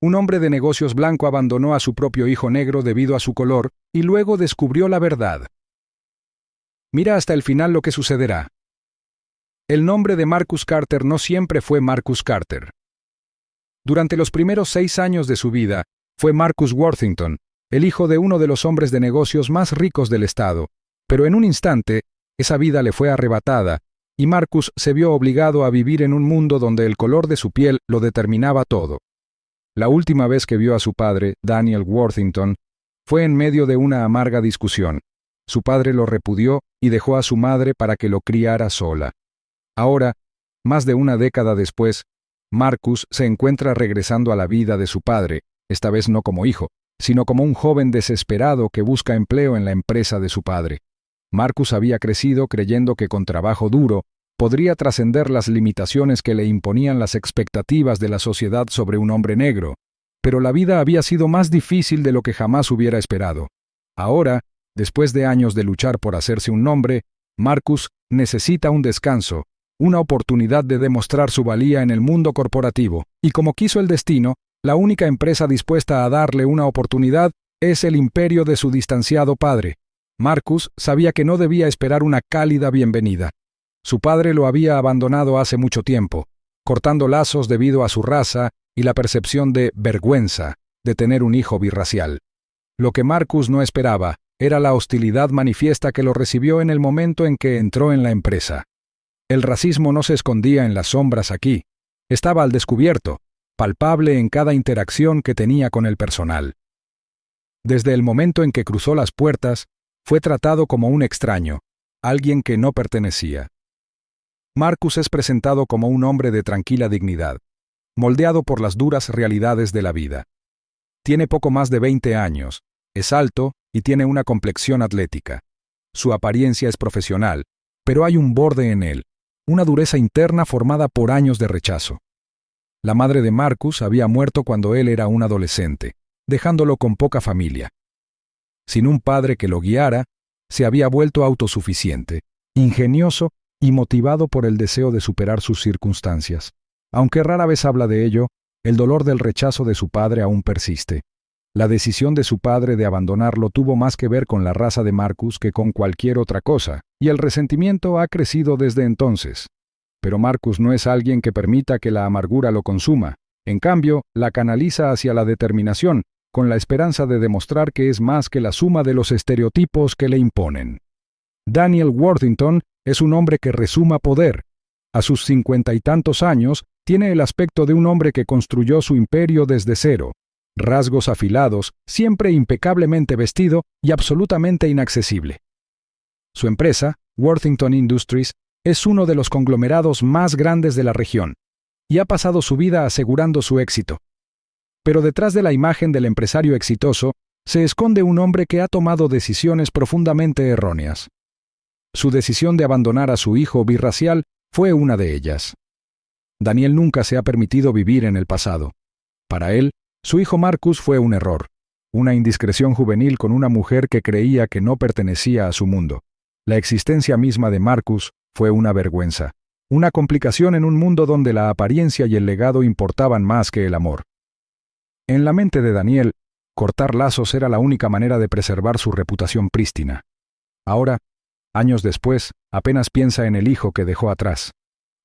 Un hombre de negocios blanco abandonó a su propio hijo negro debido a su color y luego descubrió la verdad. Mira hasta el final lo que sucederá. El nombre de Marcus Carter no siempre fue Marcus Carter. Durante los primeros 6 años de su vida, fue Marcus Worthington, el hijo de uno de los hombres de negocios más ricos del estado, pero en un instante, esa vida le fue arrebatada, y Marcus se vio obligado a vivir en un mundo donde el color de su piel lo determinaba todo. La última vez que vio a su padre, Daniel Worthington, fue en medio de una amarga discusión. Su padre lo repudió y dejó a su madre para que lo criara sola. Ahora, más de una década después, Marcus se encuentra regresando a la vida de su padre, esta vez no como hijo, sino como un joven desesperado que busca empleo en la empresa de su padre. Marcus había crecido creyendo que con trabajo duro podría trascender las limitaciones que le imponían las expectativas de la sociedad sobre un hombre negro, pero la vida había sido más difícil de lo que jamás hubiera esperado. Ahora, después de años de luchar por hacerse un nombre, Marcus necesita un descanso, una oportunidad de demostrar su valía en el mundo corporativo, y como quiso el destino, la única empresa dispuesta a darle una oportunidad es el imperio de su distanciado padre. Marcus sabía que no debía esperar una cálida bienvenida. Su padre lo había abandonado hace mucho tiempo, cortando lazos debido a su raza y la percepción de vergüenza de tener un hijo birracial. Lo que Marcus no esperaba era la hostilidad manifiesta que lo recibió en el momento en que entró en la empresa. El racismo no se escondía en las sombras aquí, estaba al descubierto, palpable en cada interacción que tenía con el personal. Desde el momento en que cruzó las puertas, fue tratado como un extraño, alguien que no pertenecía. Marcus es presentado como un hombre de tranquila dignidad, moldeado por las duras realidades de la vida. Tiene poco más de 20 años, es alto y tiene una complexión atlética. Su apariencia es profesional, pero hay un borde en él, una dureza interna formada por años de rechazo. La madre de Marcus había muerto cuando él era un adolescente, dejándolo con poca familia. Sin un padre que lo guiara, se había vuelto autosuficiente, ingenioso y motivado por el deseo de superar sus circunstancias. Aunque rara vez habla de ello, el dolor del rechazo de su padre aún persiste. La decisión de su padre de abandonarlo tuvo más que ver con la raza de Marcus que con cualquier otra cosa, y el resentimiento ha crecido desde entonces. Pero Marcus no es alguien que permita que la amargura lo consuma. En cambio, la canaliza hacia la determinación, con la esperanza de demostrar que es más que la suma de los estereotipos que le imponen. Daniel Worthington es un hombre que resuma poder. A sus 50 y tantos años, tiene el aspecto de un hombre que construyó su imperio desde cero. Rasgos afilados, siempre impecablemente vestido y absolutamente inaccesible. Su empresa, Worthington Industries, es uno de los conglomerados más grandes de la región, y ha pasado su vida asegurando su éxito. Pero detrás de la imagen del empresario exitoso, se esconde un hombre que ha tomado decisiones profundamente erróneas. Su decisión de abandonar a su hijo birracial fue una de ellas. Daniel nunca se ha permitido vivir en el pasado. Para él, su hijo Marcus fue un error, una indiscreción juvenil con una mujer que creía que no pertenecía a su mundo. La existencia misma de Marcus fue una vergüenza, una complicación en un mundo donde la apariencia y el legado importaban más que el amor. En la mente de Daniel, cortar lazos era la única manera de preservar su reputación prístina. Ahora, años después, apenas piensa en el hijo que dejó atrás,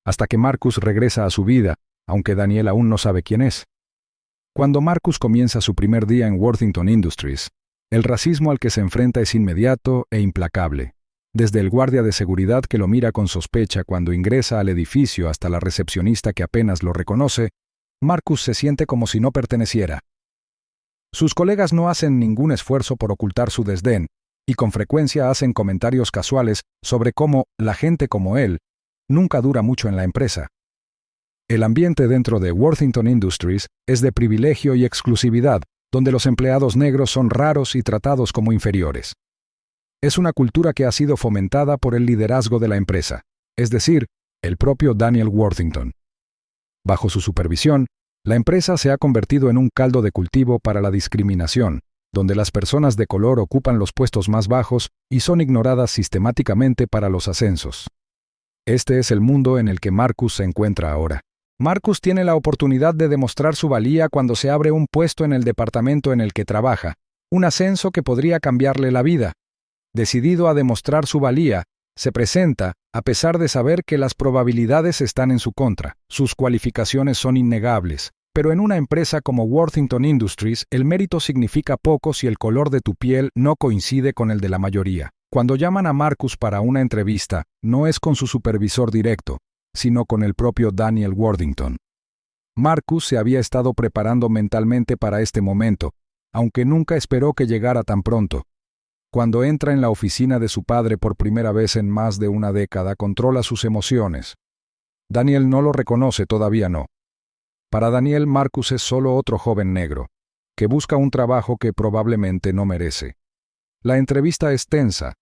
hasta que Marcus regresa a su vida, aunque Daniel aún no sabe quién es. Cuando Marcus comienza su primer día en Worthington Industries, el racismo al que se enfrenta es inmediato e implacable. Desde el guardia de seguridad que lo mira con sospecha cuando ingresa al edificio hasta la recepcionista que apenas lo reconoce, Marcus se siente como si no perteneciera. Sus colegas no hacen ningún esfuerzo por ocultar su desdén, y con frecuencia hacen comentarios casuales sobre cómo la gente como él nunca dura mucho en la empresa. El ambiente dentro de Worthington Industries es de privilegio y exclusividad, donde los empleados negros son raros y tratados como inferiores. Es una cultura que ha sido fomentada por el liderazgo de la empresa, es decir, el propio Daniel Worthington. Bajo su supervisión, la empresa se ha convertido en un caldo de cultivo para la discriminación, donde las personas de color ocupan los puestos más bajos y son ignoradas sistemáticamente para los ascensos. Este es el mundo en el que Marcus se encuentra ahora. Marcus tiene la oportunidad de demostrar su valía cuando se abre un puesto en el departamento en el que trabaja, un ascenso que podría cambiarle la vida. Decidido a demostrar su valía, se presenta, a pesar de saber que las probabilidades están en su contra. Sus cualificaciones son innegables, pero en una empresa como Worthington Industries, el mérito significa poco si el color de tu piel no coincide con el de la mayoría. Cuando llaman a Marcus para una entrevista, no es con su supervisor directo, sino con el propio Daniel Worthington. Marcus se había estado preparando mentalmente para este momento, aunque nunca esperó que llegara tan pronto. Cuando entra en la oficina de su padre por primera vez en más de una década, controla sus emociones. Daniel no lo reconoce, todavía no. Para Daniel, Marcus es solo otro joven negro, que busca un trabajo que probablemente no merece. La entrevista es tensa,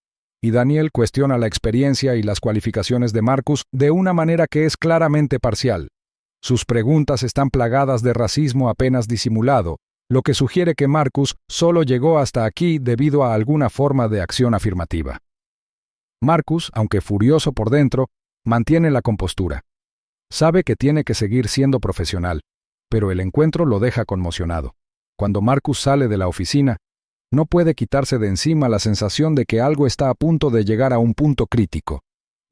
y Daniel cuestiona la experiencia y las cualificaciones de Marcus de una manera que es claramente parcial. Sus preguntas están plagadas de racismo apenas disimulado, lo que sugiere que Marcus solo llegó hasta aquí debido a alguna forma de acción afirmativa. Marcus, aunque furioso por dentro, mantiene la compostura. Sabe que tiene que seguir siendo profesional, pero el encuentro lo deja conmocionado. Cuando Marcus sale de la oficina, no puede quitarse de encima la sensación de que algo está a punto de llegar a un punto crítico.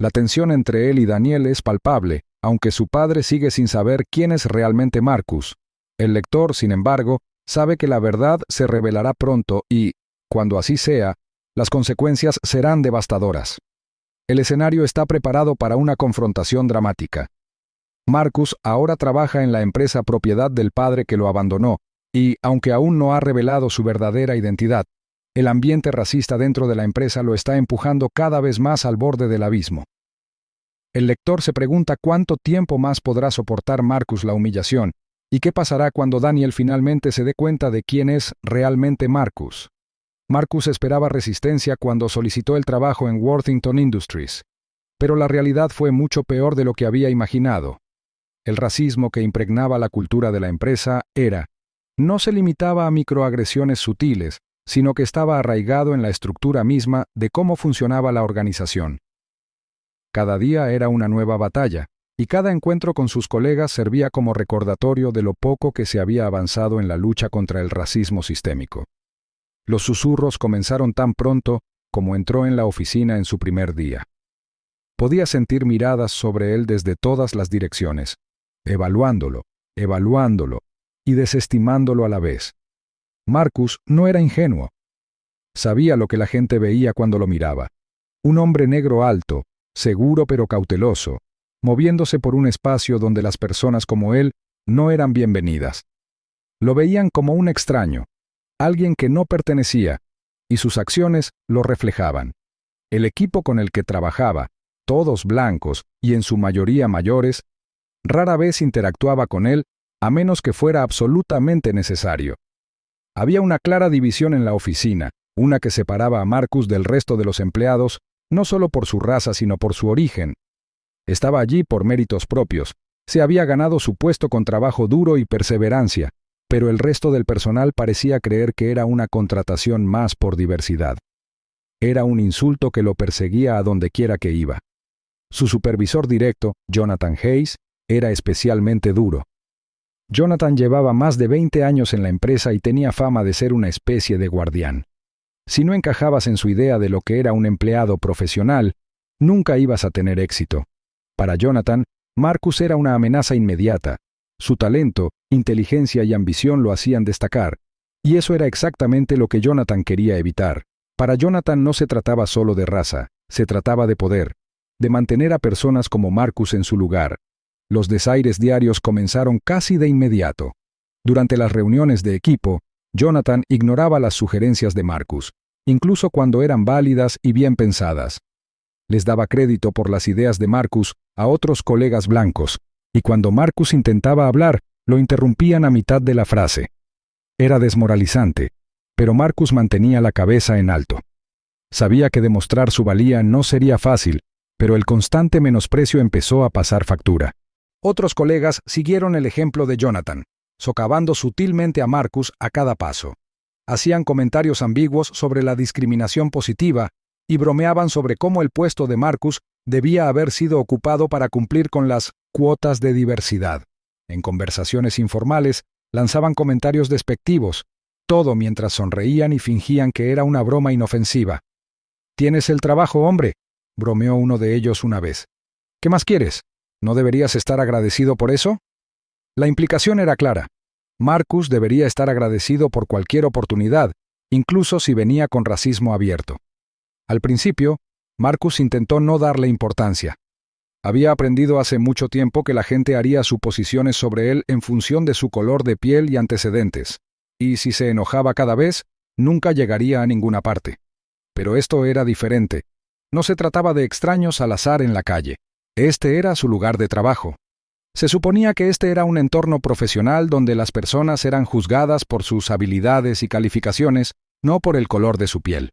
La tensión entre él y Daniel es palpable, aunque su padre sigue sin saber quién es realmente Marcus. El lector, sin embargo, sabe que la verdad se revelará pronto y, cuando así sea, las consecuencias serán devastadoras. El escenario está preparado para una confrontación dramática. Marcus ahora trabaja en la empresa propiedad del padre que lo abandonó, y, aunque aún no ha revelado su verdadera identidad, el ambiente racista dentro de la empresa lo está empujando cada vez más al borde del abismo. El lector se pregunta cuánto tiempo más podrá soportar Marcus la humillación, y qué pasará cuando Daniel finalmente se dé cuenta de quién es realmente Marcus. Marcus esperaba resistencia cuando solicitó el trabajo en Worthington Industries, pero la realidad fue mucho peor de lo que había imaginado. El racismo que impregnaba la cultura de la empresa no se limitaba a microagresiones sutiles, sino que estaba arraigado en la estructura misma de cómo funcionaba la organización. Cada día era una nueva batalla, y cada encuentro con sus colegas servía como recordatorio de lo poco que se había avanzado en la lucha contra el racismo sistémico. Los susurros comenzaron tan pronto como entró en la oficina en su primer día. Podía sentir miradas sobre él desde todas las direcciones, evaluándolo y desestimándolo a la vez. Marcus no era ingenuo. Sabía lo que la gente veía cuando lo miraba. Un hombre negro alto, seguro pero cauteloso, moviéndose por un espacio donde las personas como él no eran bienvenidas. Lo veían como un extraño, alguien que no pertenecía, y sus acciones lo reflejaban. El equipo con el que trabajaba, todos blancos y en su mayoría mayores, rara vez interactuaba con él a menos que fuera absolutamente necesario. Había una clara división en la oficina, una que separaba a Marcus del resto de los empleados, no solo por su raza sino por su origen. Estaba allí por méritos propios, se había ganado su puesto con trabajo duro y perseverancia, pero el resto del personal parecía creer que era una contratación más por diversidad. Era un insulto que lo perseguía a donde quiera que iba. Su supervisor directo, Jonathan Hayes, era especialmente duro. Jonathan llevaba más de 20 años en la empresa y tenía fama de ser una especie de guardián. Si no encajabas en su idea de lo que era un empleado profesional, nunca ibas a tener éxito. Para Jonathan, Marcus era una amenaza inmediata. Su talento, inteligencia y ambición lo hacían destacar, y eso era exactamente lo que Jonathan quería evitar. Para Jonathan no se trataba solo de raza, se trataba de poder, de mantener a personas como Marcus en su lugar. Los desaires diarios comenzaron casi de inmediato. Durante las reuniones de equipo, Jonathan ignoraba las sugerencias de Marcus, incluso cuando eran válidas y bien pensadas. Les daba crédito por las ideas de Marcus a otros colegas blancos, y cuando Marcus intentaba hablar, lo interrumpían a mitad de la frase. Era desmoralizante, pero Marcus mantenía la cabeza en alto. Sabía que demostrar su valía no sería fácil, pero el constante menosprecio empezó a pasar factura. Otros colegas siguieron el ejemplo de Jonathan, socavando sutilmente a Marcus a cada paso. Hacían comentarios ambiguos sobre la discriminación positiva y bromeaban sobre cómo el puesto de Marcus debía haber sido ocupado para cumplir con las cuotas de diversidad. En conversaciones informales, lanzaban comentarios despectivos, todo mientras sonreían y fingían que era una broma inofensiva. «¿Tienes el trabajo, hombre?», bromeó uno de ellos una vez. «¿Qué más quieres? ¿No deberías estar agradecido por eso?». La implicación era clara. Marcus debería estar agradecido por cualquier oportunidad, incluso si venía con racismo abierto. Al principio, Marcus intentó no darle importancia. Había aprendido hace mucho tiempo que la gente haría suposiciones sobre él en función de su color de piel y antecedentes, y si se enojaba cada vez, nunca llegaría a ninguna parte. Pero esto era diferente. No se trataba de extraños al azar en la calle. Este era su lugar de trabajo. Se suponía que este era un entorno profesional donde las personas eran juzgadas por sus habilidades y calificaciones, no por el color de su piel.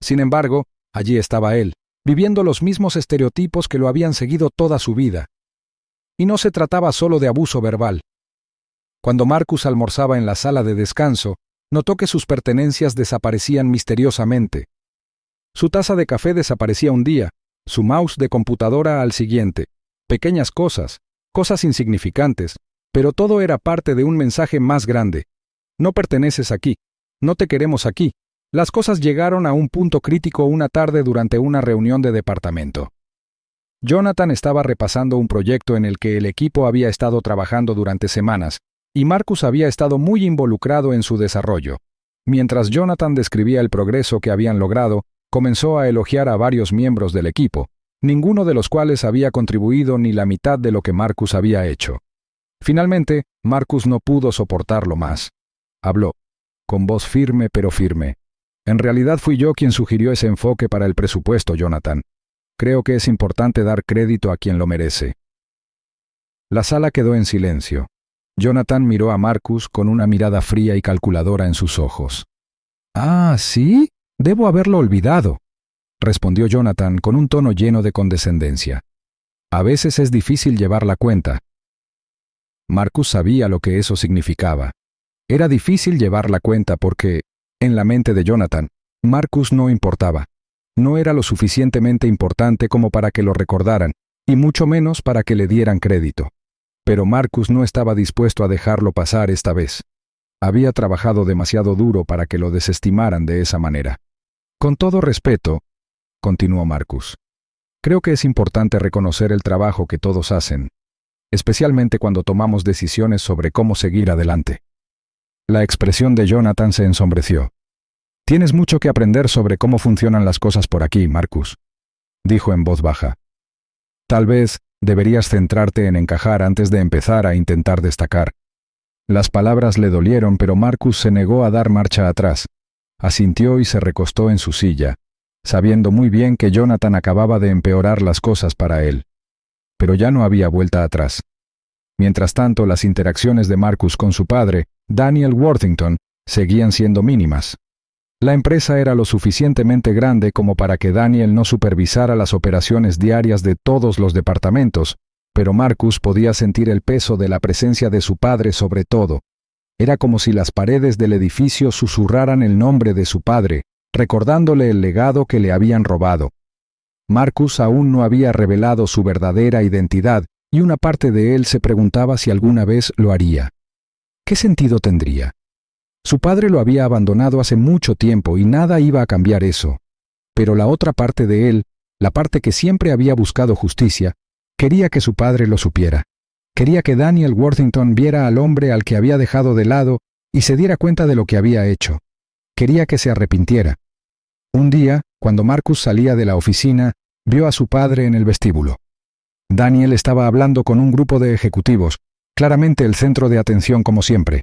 Sin embargo, allí estaba él, viviendo los mismos estereotipos que lo habían seguido toda su vida. Y no se trataba solo de abuso verbal. Cuando Marcus almorzaba en la sala de descanso, notó que sus pertenencias desaparecían misteriosamente. Su taza de café desaparecía un día, su mouse de computadora al siguiente. Pequeñas cosas insignificantes, pero todo era parte de un mensaje más grande. No perteneces aquí, no te queremos aquí. Las cosas llegaron a un punto crítico una tarde durante una reunión de departamento. Jonathan estaba repasando un proyecto en el que el equipo había estado trabajando durante semanas, y Marcus había estado muy involucrado en su desarrollo. Mientras Jonathan describía el progreso que habían logrado, comenzó a elogiar a varios miembros del equipo, ninguno de los cuales había contribuido ni la mitad de lo que Marcus había hecho. Finalmente, Marcus no pudo soportarlo más. Habló, con voz firme pero firme. «En realidad fui yo quien sugirió ese enfoque para el presupuesto, Jonathan. Creo que es importante dar crédito a quien lo merece». La sala quedó en silencio. Jonathan miró a Marcus con una mirada fría y calculadora en sus ojos. «Ah, ¿sí? Debo haberlo olvidado», respondió Jonathan con un tono lleno de condescendencia. «A veces es difícil llevar la cuenta». Marcus sabía lo que eso significaba. Era difícil llevar la cuenta porque, en la mente de Jonathan, Marcus no importaba. No era lo suficientemente importante como para que lo recordaran, y mucho menos para que le dieran crédito. Pero Marcus no estaba dispuesto a dejarlo pasar esta vez. Había trabajado demasiado duro para que lo desestimaran de esa manera. «Con todo respeto», continuó Marcus, «creo que es importante reconocer el trabajo que todos hacen, especialmente cuando tomamos decisiones sobre cómo seguir adelante». La expresión de Jonathan se ensombreció. «Tienes mucho que aprender sobre cómo funcionan las cosas por aquí, Marcus», dijo en voz baja. «Tal vez deberías centrarte en encajar antes de empezar a intentar destacar». Las palabras le dolieron, pero Marcus se negó a dar marcha atrás. Asintió y se recostó en su silla, sabiendo muy bien que Jonathan acababa de empeorar las cosas para él. Pero ya no había vuelta atrás. Mientras tanto, las interacciones de Marcus con su padre, Daniel Worthington, seguían siendo mínimas. La empresa era lo suficientemente grande como para que Daniel no supervisara las operaciones diarias de todos los departamentos, pero Marcus podía sentir el peso de la presencia de su padre sobre todo. Era como si las paredes del edificio susurraran el nombre de su padre, recordándole el legado que le habían robado. Marcus aún no había revelado su verdadera identidad, y una parte de él se preguntaba si alguna vez lo haría. ¿Qué sentido tendría? Su padre lo había abandonado hace mucho tiempo y nada iba a cambiar eso. Pero la otra parte de él, la parte que siempre había buscado justicia, quería que su padre lo supiera. Quería que Daniel Worthington viera al hombre al que había dejado de lado y se diera cuenta de lo que había hecho. Quería que se arrepintiera. Un día, cuando Marcus salía de la oficina, vio a su padre en el vestíbulo. Daniel estaba hablando con un grupo de ejecutivos, claramente el centro de atención como siempre.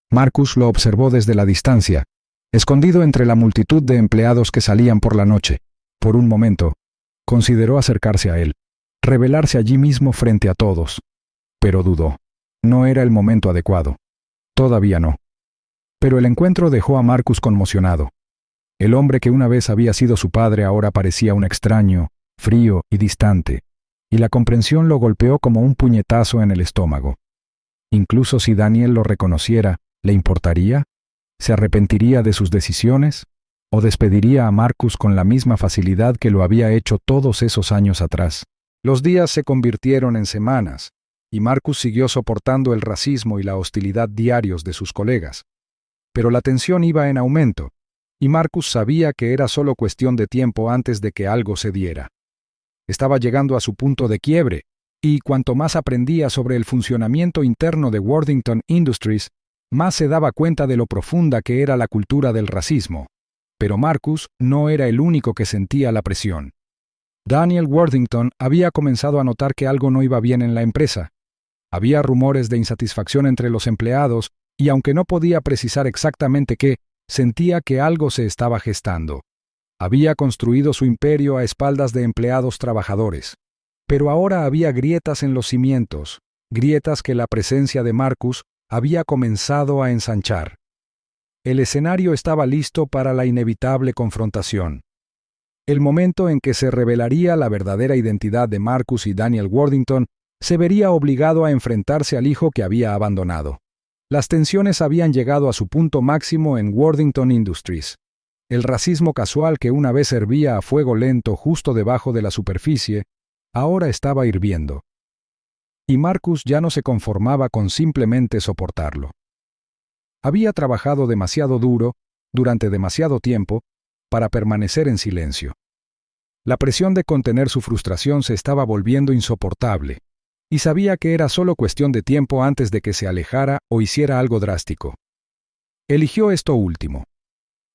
Marcus lo observó desde la distancia, escondido entre la multitud de empleados que salían por la noche. Por un momento, consideró acercarse a él, revelarse allí mismo frente a todos. Pero dudó. No era el momento adecuado. Todavía no. Pero el encuentro dejó a Marcus conmocionado. El hombre que una vez había sido su padre ahora parecía un extraño, frío y distante, y la comprensión lo golpeó como un puñetazo en el estómago. Incluso si Daniel lo reconociera, ¿le importaría? ¿Se arrepentiría de sus decisiones? ¿O despediría a Marcus con la misma facilidad que lo había hecho todos esos años atrás? Los días se convirtieron en semanas, y Marcus siguió soportando el racismo y la hostilidad diarios de sus colegas. Pero la tensión iba en aumento, y Marcus sabía que era solo cuestión de tiempo antes de que algo se diera. Estaba llegando a su punto de quiebre, y cuanto más aprendía sobre el funcionamiento interno de Worthington Industries, más se daba cuenta de lo profunda que era la cultura del racismo. Pero Marcus no era el único que sentía la presión. Daniel Worthington había comenzado a notar que algo no iba bien en la empresa. Había rumores de insatisfacción entre los empleados, y aunque no podía precisar exactamente qué, sentía que algo se estaba gestando. Había construido su imperio a espaldas de empleados trabajadores. Pero ahora había grietas en los cimientos, grietas que la presencia de Marcus había comenzado a ensanchar. El escenario estaba listo para la inevitable confrontación. El momento en que se revelaría la verdadera identidad de Marcus y Daniel Worthington se vería obligado a enfrentarse al hijo que había abandonado. Las tensiones habían llegado a su punto máximo en Worthington Industries. El racismo casual que una vez hervía a fuego lento justo debajo de la superficie, ahora estaba hirviendo. Y Marcus ya no se conformaba con simplemente soportarlo. Había trabajado demasiado duro, durante demasiado tiempo, para permanecer en silencio. La presión de contener su frustración se estaba volviendo insoportable, y sabía que era solo cuestión de tiempo antes de que se alejara o hiciera algo drástico. Eligió esto último.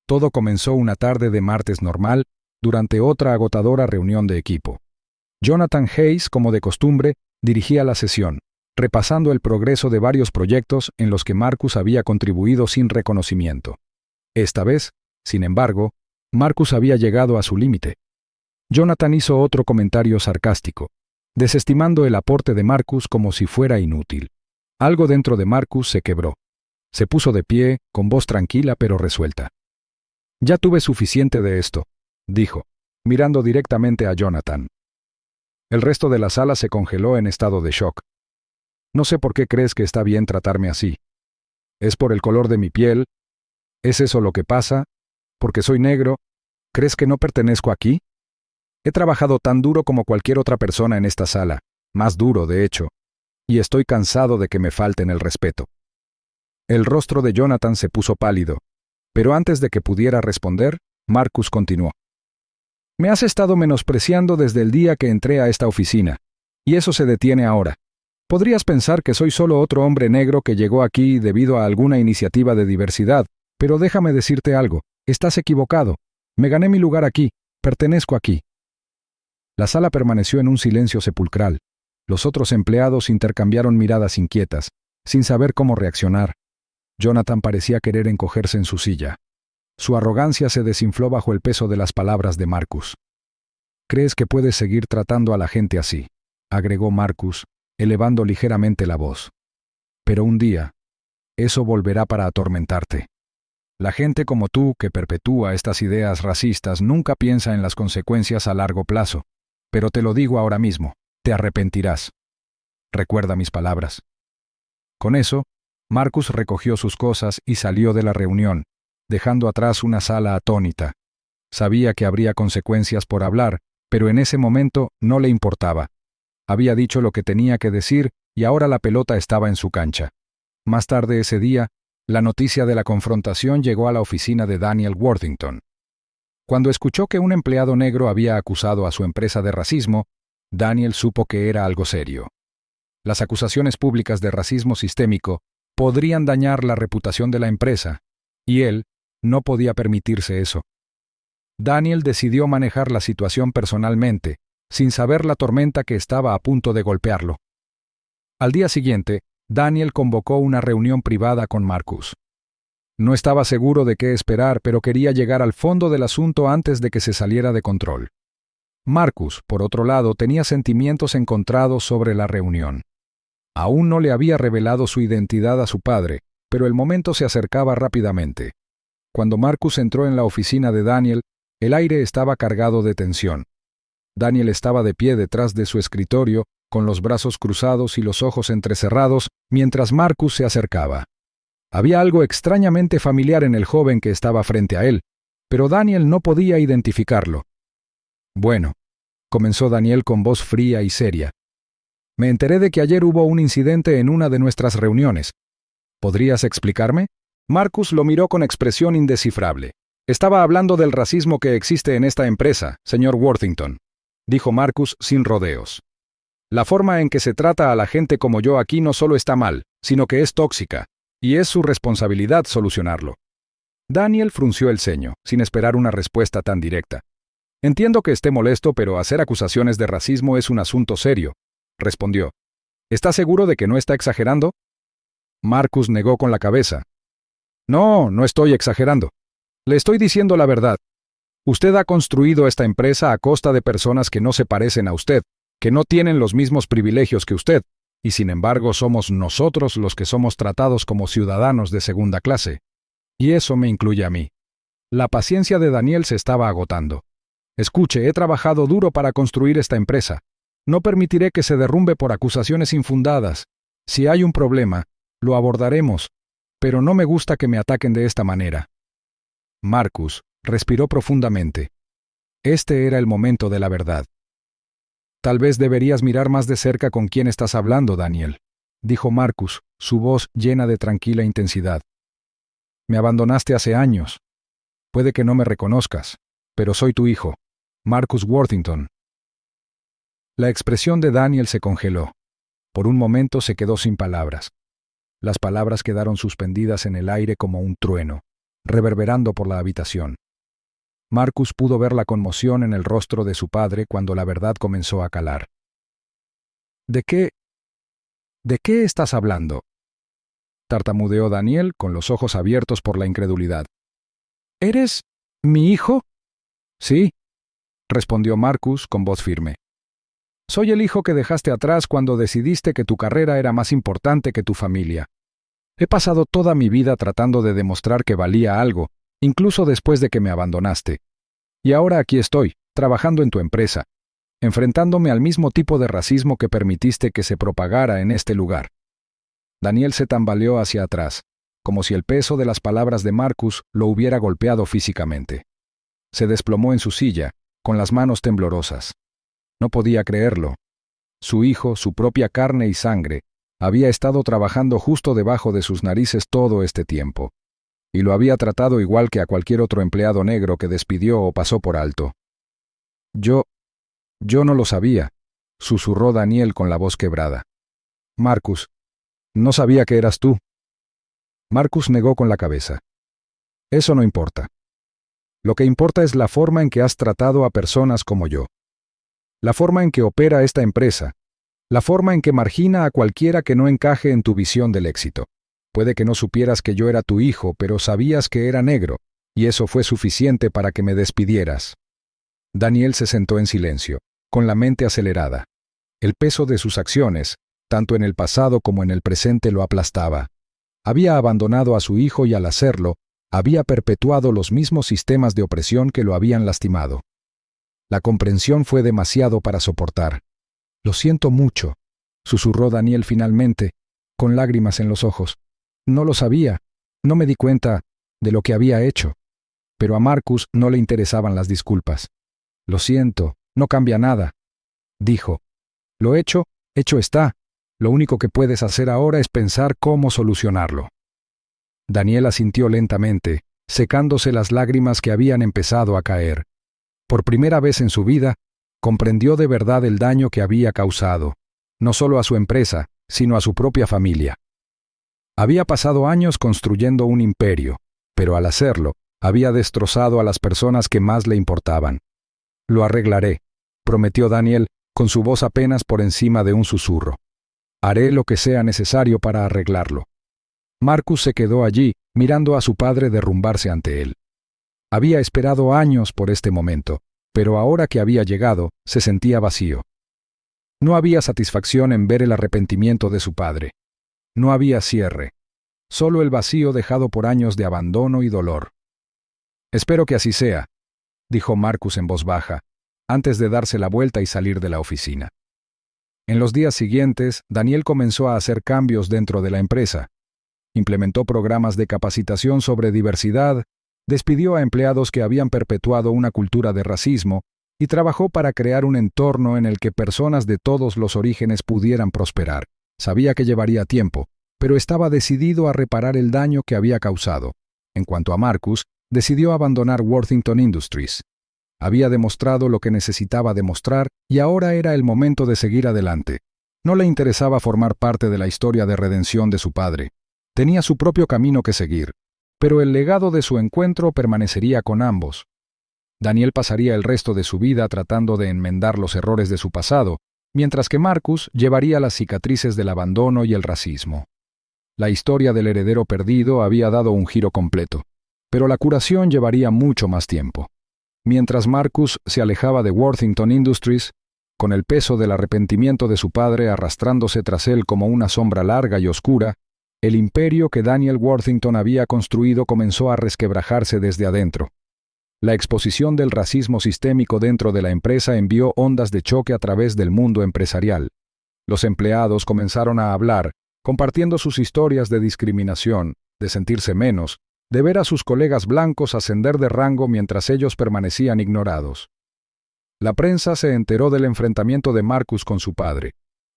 Todo comenzó una tarde de martes normal, durante otra agotadora reunión de equipo. Jonathan Hayes, como de costumbre, dirigía la sesión, repasando el progreso de varios proyectos en los que Marcus había contribuido sin reconocimiento. Esta vez, sin embargo, Marcus había llegado a su límite. Jonathan hizo otro comentario sarcástico, desestimando el aporte de Marcus como si fuera inútil. Algo dentro de Marcus se quebró. Se puso de pie, con voz tranquila pero resuelta. «Ya tuve suficiente de esto», dijo, mirando directamente a Jonathan. El resto de la sala se congeló en estado de shock. «No sé por qué crees que está bien tratarme así. ¿Es por el color de mi piel? ¿Es eso lo que pasa? ¿Porque soy negro? ¿Crees que no pertenezco aquí? He trabajado tan duro como cualquier otra persona en esta sala, más duro de hecho, y estoy cansado de que me falten el respeto». El rostro de Jonathan se puso pálido, pero antes de que pudiera responder, Marcus continuó. «Me has estado menospreciando desde el día que entré a esta oficina, y eso se detiene ahora. Podrías pensar que soy solo otro hombre negro que llegó aquí debido a alguna iniciativa de diversidad, pero déjame decirte algo, estás equivocado. Me gané mi lugar aquí, pertenezco aquí». La sala permaneció en un silencio sepulcral. Los otros empleados intercambiaron miradas inquietas, sin saber cómo reaccionar. Jonathan parecía querer encogerse en su silla. Su arrogancia se desinfló bajo el peso de las palabras de Marcus. «¿Crees que puedes seguir tratando a la gente así?», agregó Marcus, elevando ligeramente la voz. «Pero un día, eso volverá para atormentarte. La gente como tú que perpetúa estas ideas racistas nunca piensa en las consecuencias a largo plazo. Pero te lo digo ahora mismo, te arrepentirás. Recuerda mis palabras». Con eso, Marcus recogió sus cosas y salió de la reunión, dejando atrás una sala atónita. Sabía que habría consecuencias por hablar, pero en ese momento no le importaba. Había dicho lo que tenía que decir y ahora la pelota estaba en su cancha. Más tarde ese día, la noticia de la confrontación llegó a la oficina de Daniel Worthington. Cuando escuchó que un empleado negro había acusado a su empresa de racismo, Daniel supo que era algo serio. Las acusaciones públicas de racismo sistémico podrían dañar la reputación de la empresa, y él no podía permitirse eso. Daniel decidió manejar la situación personalmente, sin saber la tormenta que estaba a punto de golpearlo. Al día siguiente, Daniel convocó una reunión privada con Marcus. No estaba seguro de qué esperar, pero quería llegar al fondo del asunto antes de que se saliera de control. Marcus, por otro lado, tenía sentimientos encontrados sobre la reunión. Aún no le había revelado su identidad a su padre, pero el momento se acercaba rápidamente. Cuando Marcus entró en la oficina de Daniel, el aire estaba cargado de tensión. Daniel estaba de pie detrás de su escritorio, con los brazos cruzados y los ojos entrecerrados, mientras Marcus se acercaba. Había algo extrañamente familiar en el joven que estaba frente a él, pero Daniel no podía identificarlo. «Bueno», comenzó Daniel con voz fría y seria, Me enteré de que ayer hubo un incidente en una de nuestras reuniones. ¿Podrías explicarme? Marcus lo miró con expresión indescifrable. Estaba hablando del racismo que existe en esta empresa, señor Worthington, dijo Marcus sin rodeos. La forma en que se trata a la gente como yo aquí no solo está mal, sino que es tóxica, y es su responsabilidad solucionarlo. Daniel frunció el ceño, sin esperar una respuesta tan directa. Entiendo que esté molesto, pero hacer acusaciones de racismo es un asunto serio, respondió. ¿Está seguro de que no está exagerando? Marcus negó con la cabeza. No, no estoy exagerando. Le estoy diciendo la verdad. Usted ha construido esta empresa a costa de personas que no se parecen a usted, que no tienen los mismos privilegios que usted, y sin embargo somos nosotros los que somos tratados como ciudadanos de segunda clase. Y eso me incluye a mí. La paciencia de Daniel se estaba agotando. Escuche, he trabajado duro para construir esta empresa. No permitiré que se derrumbe por acusaciones infundadas. Si hay un problema, lo abordaremos, pero no me gusta que me ataquen de esta manera. Marcus respiró profundamente. Este era el momento de la verdad. Tal vez deberías mirar más de cerca con quién estás hablando, Daniel, dijo Marcus, su voz llena de tranquila intensidad. Me abandonaste hace años. Puede que no me reconozcas, pero soy tu hijo, Marcus Worthington. La expresión de Daniel se congeló. Por un momento se quedó sin palabras. Las palabras quedaron suspendidas en el aire como un trueno, reverberando por la habitación. Marcus pudo ver la conmoción en el rostro de su padre cuando la verdad comenzó a calar. ¿De qué estás hablando?, tartamudeó Daniel con los ojos abiertos por la incredulidad. ¿Eres mi hijo? Sí, respondió Marcus con voz firme. Soy el hijo que dejaste atrás cuando decidiste que tu carrera era más importante que tu familia. He pasado toda mi vida tratando de demostrar que valía algo, incluso después de que me abandonaste. Y ahora aquí estoy, trabajando en tu empresa, enfrentándome al mismo tipo de racismo que permitiste que se propagara en este lugar. Daniel se tambaleó hacia atrás, como si el peso de las palabras de Marcus lo hubiera golpeado físicamente. Se desplomó en su silla, con las manos temblorosas. No podía creerlo. Su hijo, su propia carne y sangre, había estado trabajando justo debajo de sus narices todo este tiempo, y lo había tratado igual que a cualquier otro empleado negro que despidió o pasó por alto. Yo no lo sabía, susurró Daniel con la voz quebrada. Marcus, no sabía que eras tú. Marcus negó con la cabeza. Eso no importa. Lo que importa es la forma en que has tratado a personas como yo. La forma en que opera esta empresa. La forma en que margina a cualquiera que no encaje en tu visión del éxito. Puede que no supieras que yo era tu hijo, pero sabías que era negro, y eso fue suficiente para que me despidieras. Daniel se sentó en silencio, con la mente acelerada. El peso de sus acciones, tanto en el pasado como en el presente, lo aplastaba. Había abandonado a su hijo y al hacerlo, había perpetuado los mismos sistemas de opresión que lo habían lastimado. La comprensión fue demasiado para soportar. Lo siento mucho, susurró Daniel finalmente, con lágrimas en los ojos. No lo sabía, no me di cuenta de lo que había hecho. Pero a Marcus no le interesaban las disculpas. Lo siento, no cambia nada, dijo. Lo hecho está. Lo único que puedes hacer ahora es pensar cómo solucionarlo. Daniel asintió lentamente, secándose las lágrimas que habían empezado a caer. Por primera vez en su vida, comprendió de verdad el daño que había causado, no solo a su empresa, sino a su propia familia. Había pasado años construyendo un imperio, pero al hacerlo, había destrozado a las personas que más le importaban. Lo arreglaré, prometió Daniel, con su voz apenas por encima de un susurro. Haré lo que sea necesario para arreglarlo. Marcus se quedó allí, mirando a su padre derrumbarse ante él. Había esperado años por este momento, pero ahora que había llegado, se sentía vacío. No había satisfacción en ver el arrepentimiento de su padre. No había cierre. Solo el vacío dejado por años de abandono y dolor. Espero que así sea, dijo Marcus en voz baja, antes de darse la vuelta y salir de la oficina. En los días siguientes, Daniel comenzó a hacer cambios dentro de la empresa. Implementó programas de capacitación sobre diversidad, despidió a empleados que habían perpetuado una cultura de racismo y trabajó para crear un entorno en el que personas de todos los orígenes pudieran prosperar. Sabía que llevaría tiempo, pero estaba decidido a reparar el daño que había causado. En cuanto a Marcus, decidió abandonar Worthington Industries. Había demostrado lo que necesitaba demostrar y ahora era el momento de seguir adelante. No le interesaba formar parte de la historia de redención de su padre. Tenía su propio camino que seguir, pero el legado de su encuentro permanecería con ambos. Daniel pasaría el resto de su vida tratando de enmendar los errores de su pasado, mientras que Marcus llevaría las cicatrices del abandono y el racismo. La historia del heredero perdido había dado un giro completo, pero la curación llevaría mucho más tiempo. Mientras Marcus se alejaba de Worthington Industries, con el peso del arrepentimiento de su padre arrastrándose tras él como una sombra larga y oscura, el imperio que Daniel Worthington había construido comenzó a resquebrajarse desde adentro. La exposición del racismo sistémico dentro de la empresa envió ondas de choque a través del mundo empresarial. Los empleados comenzaron a hablar, compartiendo sus historias de discriminación, de sentirse menos, de ver a sus colegas blancos ascender de rango mientras ellos permanecían ignorados. La prensa se enteró del enfrentamiento de Marcus con su padre.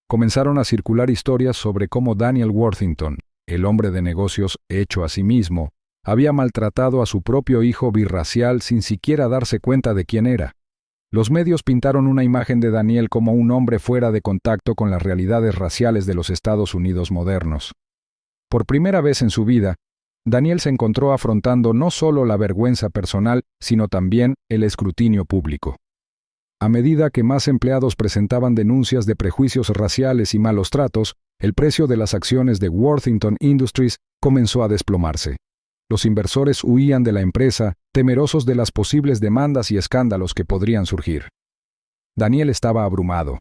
Comenzaron a circular historias sobre cómo Daniel Worthington, el hombre de negocios hecho a sí mismo, había maltratado a su propio hijo birracial sin siquiera darse cuenta de quién era. Los medios pintaron una imagen de Daniel como un hombre fuera de contacto con las realidades raciales de los Estados Unidos modernos. Por primera vez en su vida, Daniel se encontró afrontando no solo la vergüenza personal, sino también el escrutinio público. A medida que más empleados presentaban denuncias de prejuicios raciales y malos tratos, el precio de las acciones de Worthington Industries comenzó a desplomarse. Los inversores huían de la empresa, temerosos de las posibles demandas y escándalos que podrían surgir. Daniel estaba abrumado.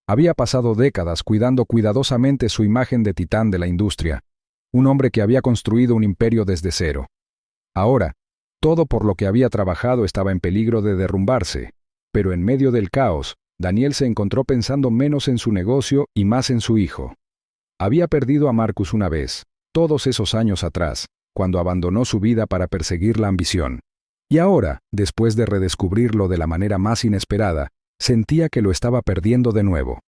Había pasado décadas cuidando cuidadosamente su imagen de titán de la industria, un hombre que había construido un imperio desde cero. Ahora, todo por lo que había trabajado estaba en peligro de derrumbarse, pero en medio del caos, Daniel se encontró pensando menos en su negocio y más en su hijo. Había perdido a Marcus una vez, todos esos años atrás, cuando abandonó su vida para perseguir la ambición. Y ahora, después de redescubrirlo de la manera más inesperada, sentía que lo estaba perdiendo de nuevo.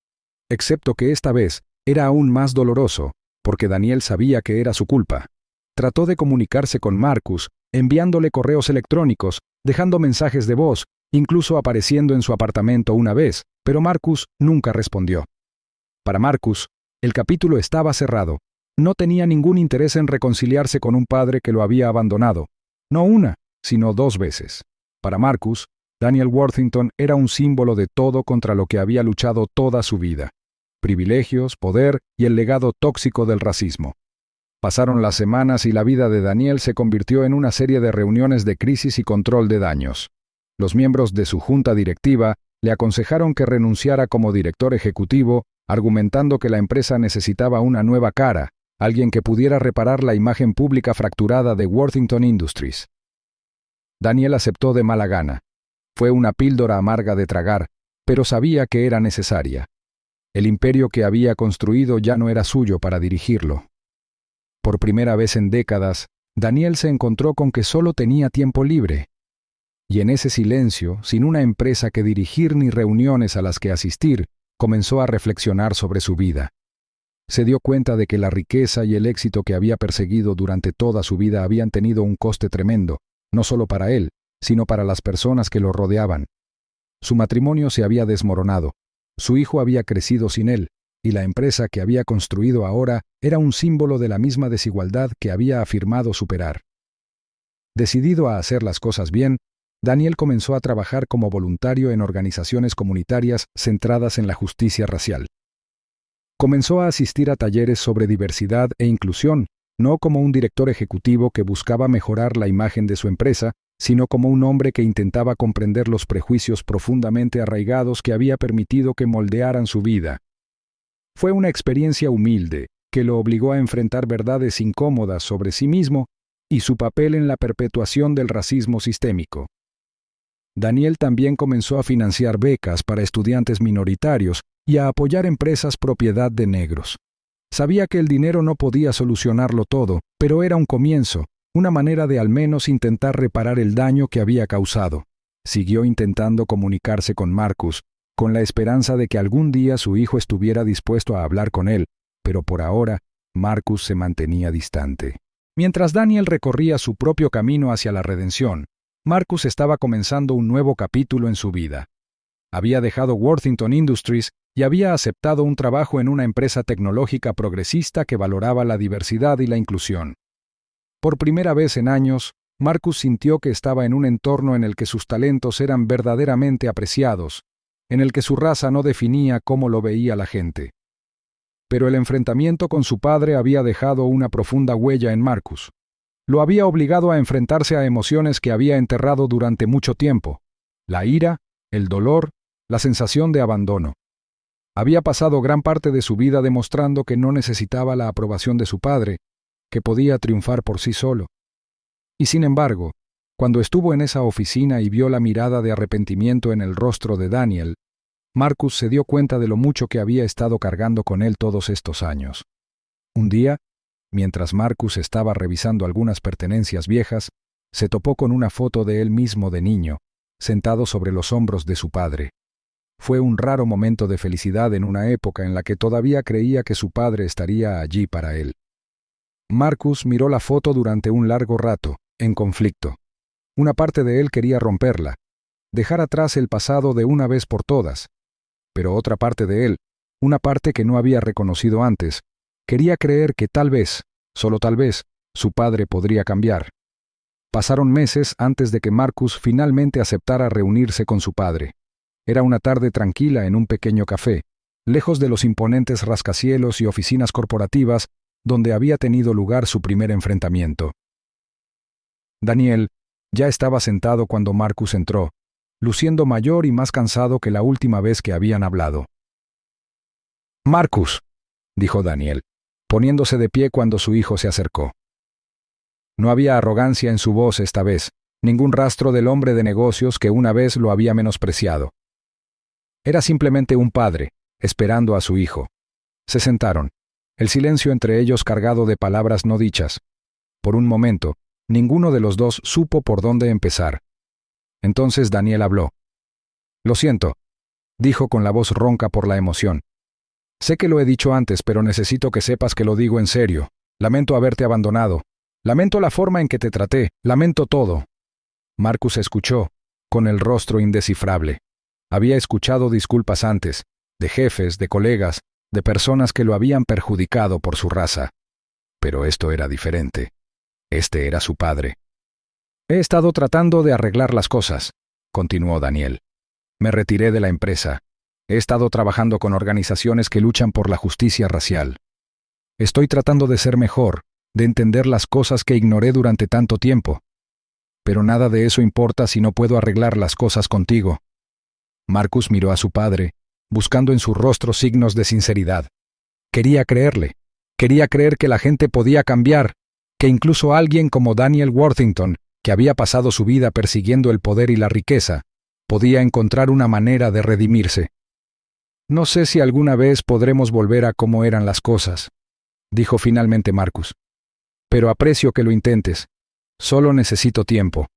Excepto que esta vez era aún más doloroso, porque Daniel sabía que era su culpa. Trató de comunicarse con Marcus, enviándole correos electrónicos, dejando mensajes de voz, incluso apareciendo en su apartamento una vez, pero Marcus nunca respondió. Para Marcus, el capítulo estaba cerrado. No tenía ningún interés en reconciliarse con un padre que lo había abandonado, no una, sino 2 veces. Para Marcus, Daniel Worthington era un símbolo de todo contra lo que había luchado toda su vida: privilegios, poder y el legado tóxico del racismo. Pasaron las semanas y la vida de Daniel se convirtió en una serie de reuniones de crisis y control de daños. Los miembros de su junta directiva le aconsejaron que renunciara como director ejecutivo, argumentando que la empresa necesitaba una nueva cara, alguien que pudiera reparar la imagen pública fracturada de Worthington Industries. Daniel aceptó de mala gana. Fue una píldora amarga de tragar, pero sabía que era necesaria. El imperio que había construido ya no era suyo para dirigirlo. Por primera vez en décadas, Daniel se encontró con que solo tenía tiempo libre. Y en ese silencio, sin una empresa que dirigir ni reuniones a las que asistir, comenzó a reflexionar sobre su vida. Se dio cuenta de que la riqueza y el éxito que había perseguido durante toda su vida habían tenido un coste tremendo, no solo para él, sino para las personas que lo rodeaban. Su matrimonio se había desmoronado, su hijo había crecido sin él, y la empresa que había construido ahora era un símbolo de la misma desigualdad que había afirmado superar. Decidido a hacer las cosas bien, Daniel comenzó a trabajar como voluntario en organizaciones comunitarias centradas en la justicia racial. Comenzó a asistir a talleres sobre diversidad e inclusión, no como un director ejecutivo que buscaba mejorar la imagen de su empresa, sino como un hombre que intentaba comprender los prejuicios profundamente arraigados que había permitido que moldearan su vida. Fue una experiencia humilde, que lo obligó a enfrentar verdades incómodas sobre sí mismo y su papel en la perpetuación del racismo sistémico. Daniel también comenzó a financiar becas para estudiantes minoritarios y a apoyar empresas propiedad de negros. Sabía que el dinero no podía solucionarlo todo, pero era un comienzo, una manera de al menos intentar reparar el daño que había causado. Siguió intentando comunicarse con Marcus, con la esperanza de que algún día su hijo estuviera dispuesto a hablar con él, pero por ahora, Marcus se mantenía distante. Mientras Daniel recorría su propio camino hacia la redención, Marcus estaba comenzando un nuevo capítulo en su vida. Había dejado Worthington Industries y había aceptado un trabajo en una empresa tecnológica progresista que valoraba la diversidad y la inclusión. Por primera vez en años, Marcus sintió que estaba en un entorno en el que sus talentos eran verdaderamente apreciados, en el que su raza no definía cómo lo veía la gente. Pero el enfrentamiento con su padre había dejado una profunda huella en Marcus. Lo había obligado a enfrentarse a emociones que había enterrado durante mucho tiempo: la ira, el dolor, la sensación de abandono. Había pasado gran parte de su vida demostrando que no necesitaba la aprobación de su padre, que podía triunfar por sí solo. Y sin embargo, cuando estuvo en esa oficina y vio la mirada de arrepentimiento en el rostro de Daniel, Marcus se dio cuenta de lo mucho que había estado cargando con él todos estos años. Un día, mientras Marcus estaba revisando algunas pertenencias viejas, se topó con una foto de él mismo de niño, sentado sobre los hombros de su padre. Fue un raro momento de felicidad en una época en la que todavía creía que su padre estaría allí para él. Marcus miró la foto durante un largo rato, en conflicto. Una parte de él quería romperla, dejar atrás el pasado de una vez por todas. Pero otra parte de él, una parte que no había reconocido antes, quería creer que tal vez, solo tal vez, su padre podría cambiar. Pasaron meses antes de que Marcus finalmente aceptara reunirse con su padre. Era una tarde tranquila en un pequeño café, lejos de los imponentes rascacielos y oficinas corporativas donde había tenido lugar su primer enfrentamiento. Daniel ya estaba sentado cuando Marcus entró, luciendo mayor y más cansado que la última vez que habían hablado. «Marcus», dijo Daniel, poniéndose de pie cuando su hijo se acercó. No había arrogancia en su voz esta vez, ningún rastro del hombre de negocios que una vez lo había menospreciado. Era simplemente un padre, esperando a su hijo. Se sentaron, el silencio entre ellos cargado de palabras no dichas. Por un momento, ninguno de los dos supo por dónde empezar. Entonces Daniel habló. «Lo siento», dijo con la voz ronca por la emoción. «Sé que lo he dicho antes, pero necesito que sepas que lo digo en serio. Lamento haberte abandonado. Lamento la forma en que te traté. Lamento todo». Marcus escuchó, con el rostro indescifrable. Había escuchado disculpas antes, de jefes, de colegas, de personas que lo habían perjudicado por su raza. Pero esto era diferente. Este era su padre. «He estado tratando de arreglar las cosas», continuó Daniel. «Me retiré de la empresa. He estado trabajando con organizaciones que luchan por la justicia racial. Estoy tratando de ser mejor, de entender las cosas que ignoré durante tanto tiempo. Pero nada de eso importa si no puedo arreglar las cosas contigo». Marcus miró a su padre, buscando en su rostro signos de sinceridad. Quería creerle. Quería creer que la gente podía cambiar, que incluso alguien como Daniel Worthington, que había pasado su vida persiguiendo el poder y la riqueza, podía encontrar una manera de redimirse. «No sé si alguna vez podremos volver a cómo eran las cosas», dijo finalmente Marcus. «Pero aprecio que lo intentes. Solo necesito tiempo».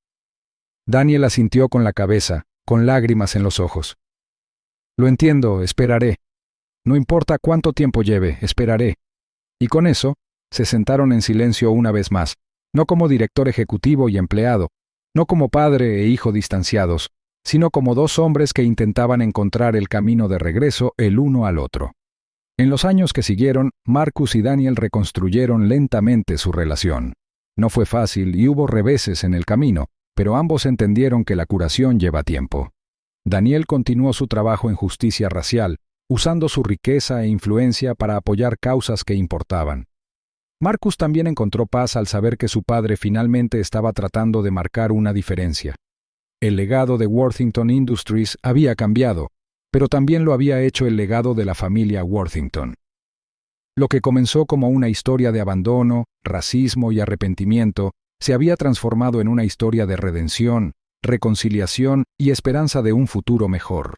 Daniel asintió con la cabeza, con lágrimas en los ojos. «Lo entiendo, esperaré. No importa cuánto tiempo lleve, esperaré». Y con eso, se sentaron en silencio una vez más, no como director ejecutivo y empleado, no como padre e hijo distanciados, sino como dos hombres que intentaban encontrar el camino de regreso el uno al otro. En los años que siguieron, Marcus y Daniel reconstruyeron lentamente su relación. No fue fácil y hubo reveses en el camino, pero ambos entendieron que la curación lleva tiempo. Daniel continuó su trabajo en justicia racial, usando su riqueza e influencia para apoyar causas que importaban. Marcus también encontró paz al saber que su padre finalmente estaba tratando de marcar una diferencia. El legado de Worthington Industries había cambiado, pero también lo había hecho el legado de la familia Worthington. Lo que comenzó como una historia de abandono, racismo y arrepentimiento, se había transformado en una historia de redención, reconciliación y esperanza de un futuro mejor.